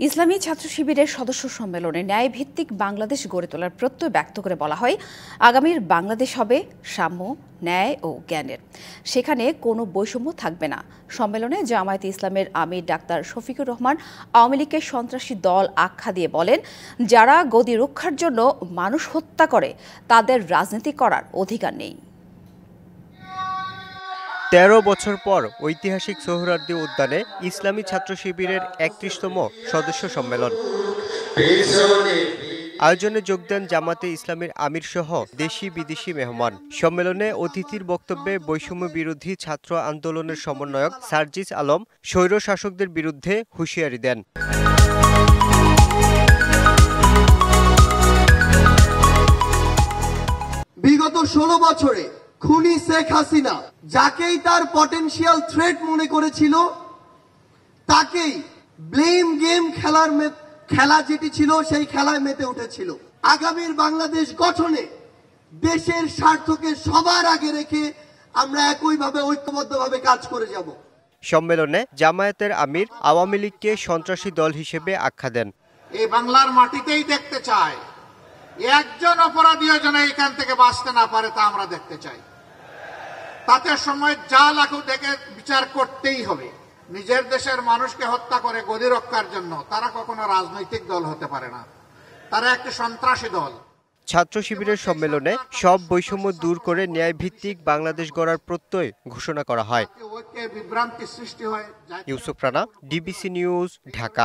ইসলামী ছাত্র শিবিরের সদস্য সম্মেলনে ন্যায়ভিত্তিক বাংলাদেশ গড়ে তোলার প্রত্যয় ব্যক্ত করে বলা হয়, আগামীর বাংলাদেশ হবে সাম্য, ন্যায় ও জ্ঞানের। সেখানে কোনো বৈষম্য থাকবে না। সম্মেলনে জামায়াতে ইসলামের আমির ডাক্তার শফিকুর রহমান আওয়ামী লীগকে সন্ত্রাসী দল আখ্যা দিয়ে বলেন, যারা গদি রক্ষার জন্য মানুষ হত্যা করে তাদের রাজনীতি করার অধিকার নেই। ১৩ বছর পর ঐতিহাসিক সোহরাওয়ার্দী উদ্যানে ইসলামী ছাত্র শিবিরের ৩১তম সদস্য সম্মেলন। আয়োজনে যোগ দেন জামাতে ইসলামের আমির সহ দেশি বিদেশি মেহমান। সম্মেলনে অতিথির বক্তব্যে বৈষম্য বিরোধী ছাত্র আন্দোলনের সমন্বয়ক সার্জিস আলম স্বৈর শাসকদের বিরুদ্ধে হুঁশিয়ারি দেন। বিগত ১৬ বছরে খুনি শেখ হাসিনা যাকেই তার পটেনশিয়াল থ্রেট মনে করেছিল, তাকেই ব্লেম গেম খেলা যেটি ছিল সেই খেলায় মেতে উঠেছিল। আগামীর বাংলাদেশ গঠনে দেশের স্বার্থকে সবার আগে রেখে আমরা একইভাবে ঐক্যবদ্ধভাবে কাজ করে যাব। সম্মেলনে জামায়াতের আমির আওয়ামী লীগকে সন্ত্রাসী দল হিসেবে আখ্যা দেন। এই বাংলার মাটিতেই দেখতে চাই একজন অপরাধীও যেন এখান থেকে বাঁচতে না পারে, তা আমরা দেখতে চাই। তাতে সময় যা লাগুক দেখে বিচার করতেই হবে। নিজের দেশের মানুষকে হত্যা করে গদি রক্ষার জন্য তারা কখনো রাজনৈতিক দল হতে পারে না, তারা একটি সন্ত্রাসী দল। ছাত্র শিবিরের সম্মেলনে সব বৈষম্য দূর করে ন্যায়ভিত্তিক বাংলাদেশ গড়ার প্রত্যয় ঘোষণা করা হয়। বিভ্রান্তি সৃষ্টি হয়। Yusuf Rana, DBC news, Dhaka.